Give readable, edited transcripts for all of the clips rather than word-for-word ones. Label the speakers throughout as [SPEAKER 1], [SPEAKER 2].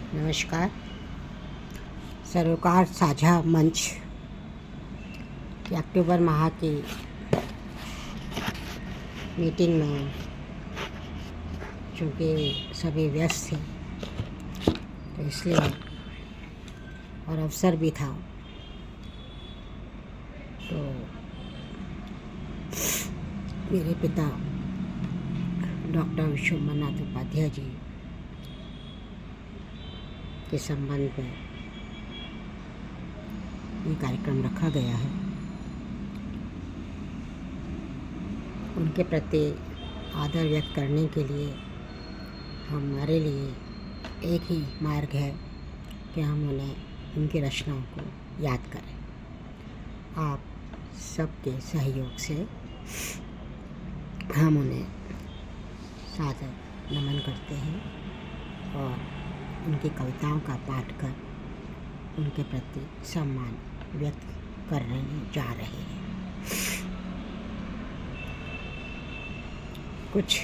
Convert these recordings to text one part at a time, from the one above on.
[SPEAKER 1] नमस्कार। सरोकार साझा मंच की अक्टूबर माह की मीटिंग में चूँकि सभी व्यस्त थे तो इसलिए और अवसर भी था तो मेरे पिता डॉक्टर विश्वम्भरनाथ उपाध्याय जी के संबंध में ये कार्यक्रम रखा गया है। उनके प्रति आदर व्यक्त करने के लिए हमारे लिए एक ही मार्ग है कि हम उन्हें उनकी रचनाओं को याद करें। आप सबके सहयोग से हम उन्हें सादर नमन करते हैं और उनकी कविताओं का पाठ कर उनके प्रति सम्मान व्यक्त करने जा रहे हैं। कुछ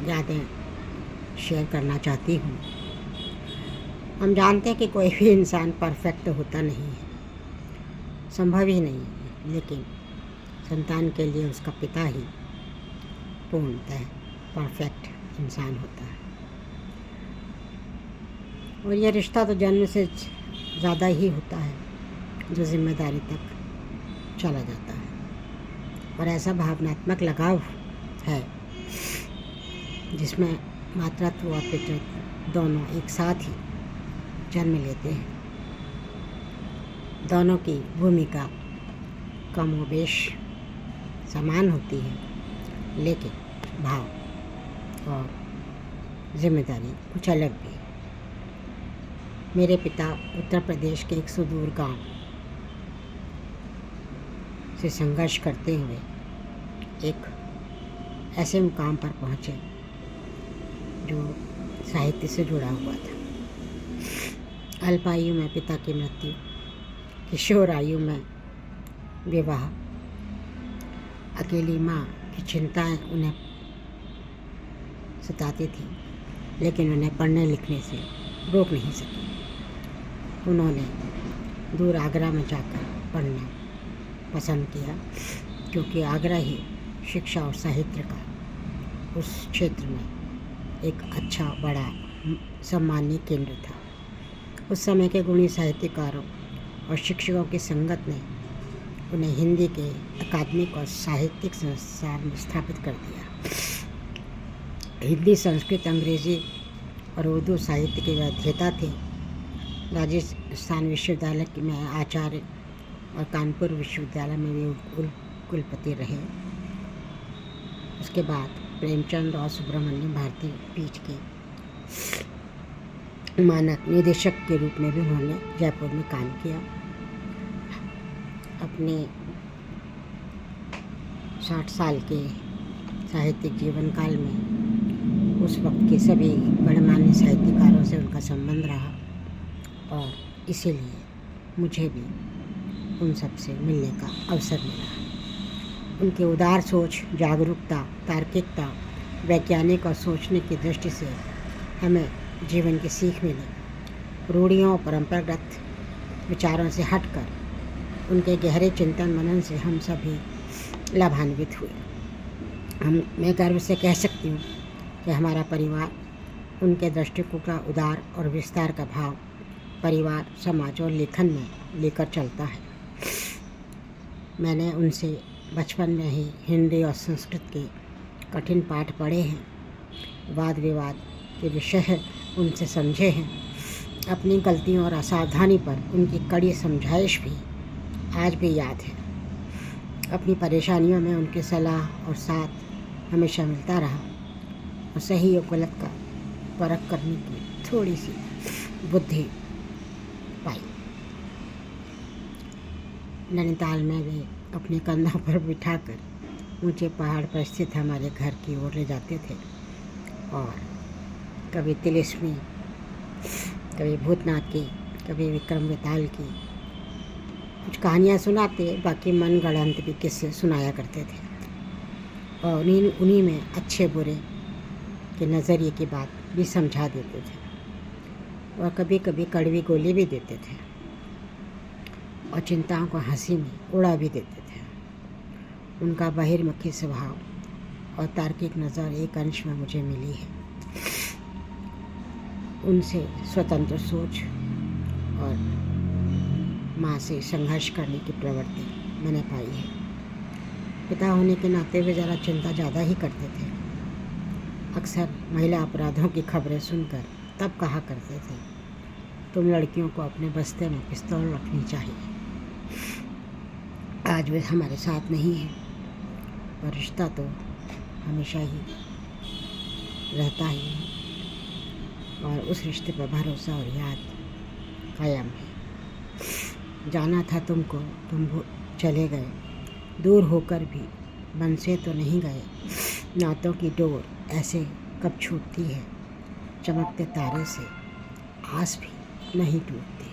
[SPEAKER 1] यादें शेयर करना चाहती हूँ। हम जानते हैं कि कोई भी इंसान परफेक्ट होता नहीं है, संभव ही नहीं है, लेकिन संतान के लिए उसका पिता ही पूर्णतः परफेक्ट इंसान होता है। और यह रिश्ता तो जन्म से ज़्यादा ही होता है जो जिम्मेदारी तक चला जाता है। और ऐसा भावनात्मक लगाव है जिसमें मातृत्व और पितृत्व दोनों एक साथ ही जन्म लेते हैं। दोनों की भूमिका कमोबेश समान होती है, लेकिन भाव और जिम्मेदारी कुछ अलग भी है। मेरे पिता उत्तर प्रदेश के एक सुदूर गांव से संघर्ष करते हुए एक ऐसे मुकाम पर पहुंचे जो साहित्य से जुड़ा हुआ था। अल्पायु में पिता की मृत्यु, किशोर आयु में विवाह, अकेली माँ की चिंताएं उन्हें सताती थी, लेकिन उन्हें पढ़ने लिखने से रोक नहीं सकी। उन्होंने दूर आगरा में जाकर पढ़ना पसंद किया, क्योंकि आगरा ही शिक्षा और साहित्य का उस क्षेत्र में एक अच्छा बड़ा सम्मानीय केंद्र था। उस समय के गुणी साहित्यकारों और शिक्षकों की संगत ने उन्हें हिंदी के अकादमिक और साहित्यिक संस्थान में स्थापित कर दिया। हिंदी, संस्कृत, अंग्रेजी और उर्दू साहित्य के वे अध्येता थे। राजस्थान विश्वविद्यालय में आचार्य और कानपुर विश्वविद्यालय में वे कुलपति रहे। उसके बाद प्रेमचंद और सुब्रमण्यम भारती पीठ के मानक निदेशक के रूप में भी उन्होंने जयपुर में काम किया। अपने 60 साल के साहित्यिक जीवन काल में उस वक्त के सभी गणमान्य साहित्यकारों से उनका संबंध रहा और इसीलिए मुझे भी उन सब से मिलने का अवसर मिला। उनकी उदार सोच, जागरूकता, तार्किकता, वैज्ञानिक और सोचने की दृष्टि से हमें जीवन की सीख मिली। रूढ़ियों और परंपरागत विचारों से हटकर उनके गहरे चिंतन मनन से हम सभी लाभान्वित हुए। मैं गर्व से कह सकती हूँ कि हमारा परिवार उनके दृष्टिकोण का उदार और विस्तार का भाव परिवार, समाज और लेखन में लेकर चलता है। मैंने उनसे बचपन में ही हिंदी और संस्कृत के कठिन पाठ पढ़े हैं, वाद विवाद के विषय उनसे समझे हैं। अपनी गलतियों और असावधानी पर उनकी कड़ी समझाइश भी आज भी याद है। अपनी परेशानियों में उनकी सलाह और साथ हमेशा मिलता रहा और सही और गलत का परख करने की थोड़ी सी बुद्धि पाई। नैनीताल में वे अपने कंधों पर बिठाकर ऊंचे पहाड़ पर स्थित हमारे घर की ओर ले जाते थे और कभी तिलिस्मी, कभी भूतनाथ की, कभी विक्रम बेताल की कुछ कहानियाँ सुनाते, बाकी मन गढ़ंत भी किस्से सुनाया करते थे और उन्हीं में अच्छे बुरे के नज़रिए की बात भी समझा देते थे। और कभी कभी कड़वी गोली भी देते थे और चिंताओं को हंसी में उड़ा भी देते थे। उनका बहिर्मुखी स्वभाव और तार्किक नज़र एक अंश में मुझे मिली है। उनसे स्वतंत्र सोच और माँ से संघर्ष करने की प्रवृत्ति मैंने पाई है। पिता होने के नाते वे ज़रा चिंता ज़्यादा ही करते थे। अक्सर महिला अपराधों की खबरें सुनकर तब कहा करते थे, तुम लड़कियों को अपने बस्ते में पिस्तौल रखनी चाहिए। आज वे हमारे साथ नहीं हैं, पर रिश्ता तो हमेशा ही रहता ही है और उस रिश्ते पर भरोसा और याद कायम है। जाना था तुमको, तुम चले गए, दूर होकर भी मन से तो नहीं गए। नातों की डोर ऐसे कब छूटती है, चमकते तारे से आस भी नहीं टूटती।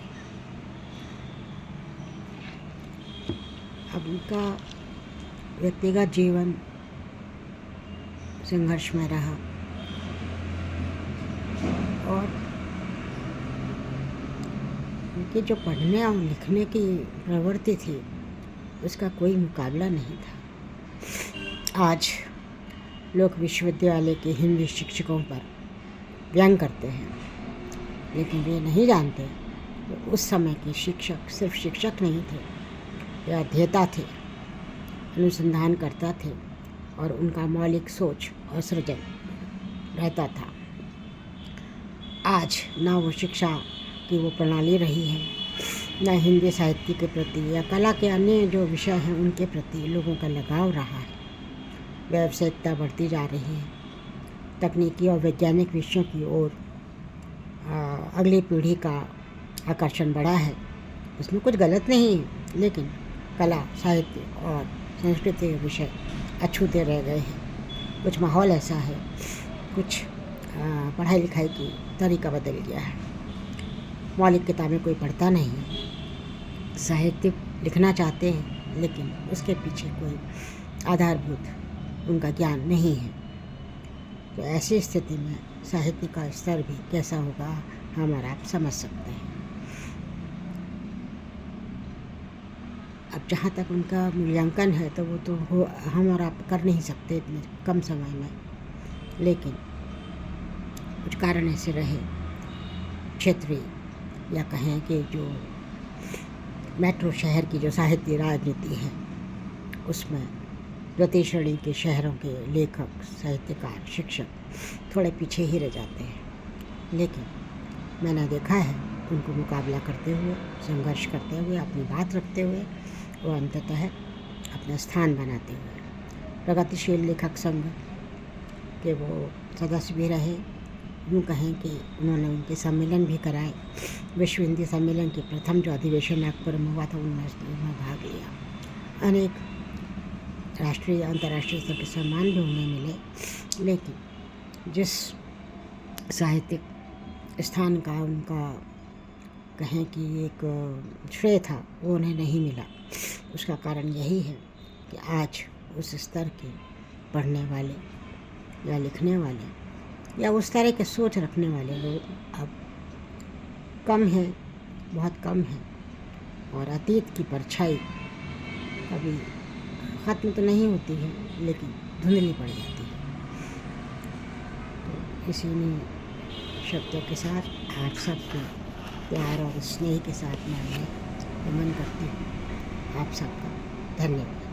[SPEAKER 1] अब उनका व्यक्तिगत जीवन संघर्ष में रहा और उनकी जो पढ़ने और लिखने की प्रवृत्ति थी उसका कोई मुकाबला नहीं था। आज लोग विश्वविद्यालय के हिंदी शिक्षकों पर व्यंग करते हैं, लेकिन वे नहीं जानते कि उस समय के शिक्षक सिर्फ शिक्षक नहीं थे, वे अध्येता थे, अनुसंधानकर्ता थे और उनका मौलिक सोच और सृजन रहता था। आज ना वो शिक्षा की वो प्रणाली रही है, न हिंदी साहित्य के प्रति या कला के अन्य जो विषय हैं उनके प्रति लोगों का लगाव रहा है। व्यावसायिकता बढ़ती जा रही है, तकनीकी और वैज्ञानिक विषयों की ओर अगली पीढ़ी का आकर्षण बढ़ा है। उसमें कुछ गलत नहीं है, लेकिन कला, साहित्य और संस्कृति के विषय अछूते रह गए हैं। कुछ माहौल ऐसा है, कुछ पढ़ाई लिखाई की तरीका बदल गया है। मौलिक किताबें कोई पढ़ता नहीं है, साहित्य लिखना चाहते हैं लेकिन उसके पीछे कोई आधारभूत उनका ज्ञान नहीं है। तो ऐसी स्थिति में साहित्य का स्तर भी कैसा होगा हम और आप समझ सकते हैं। अब जहाँ तक उनका मूल्यांकन है तो वो तो हम और आप कर नहीं सकते इतने कम समय में, लेकिन कुछ कारण ऐसे रहे क्षेत्रीय या कहें कि जो मेट्रो शहर की जो साहित्य राजनीति है उसमें द्वितीय श्रेणी के शहरों के लेखक, साहित्यकार, शिक्षक थोड़े पीछे ही रह जाते हैं। लेकिन मैंने देखा है उनको मुकाबला करते हुए, संघर्ष करते हुए, अपनी बात रखते हुए वो अंततः अपना स्थान बनाते हुए। प्रगतिशील लेखक संघ के वो सदस्य भी रहे। यूँ कहें कि उन्होंने उनके सम्मेलन भी कराए। विश्व हिंदी सम्मेलन के प्रथम जो अधिवेशन नागपुर में हुआ था उनमें भाग लिया। अनेक राष्ट्रीय अंतर्राष्ट्रीय स्तर के सम्मान भी उन्हें मिले, लेकिन जिस साहित्यिक स्थान का उनका कहें कि एक श्रेय था वो उन्हें नहीं मिला। उसका कारण यही है कि आज उस स्तर के पढ़ने वाले या लिखने वाले या उस तरह के सोच रखने वाले लोग अब कम हैं, बहुत कम हैं। और अतीत की परछाई कभी ख़त्म तो नहीं होती है लेकिन धुंधली पड़ जाती है। तो इसीलिए शब्दों के साथ आप सबके प्यार और स्नेह के साथ मैं नमन करती हूँ। आप सबका धन्यवाद।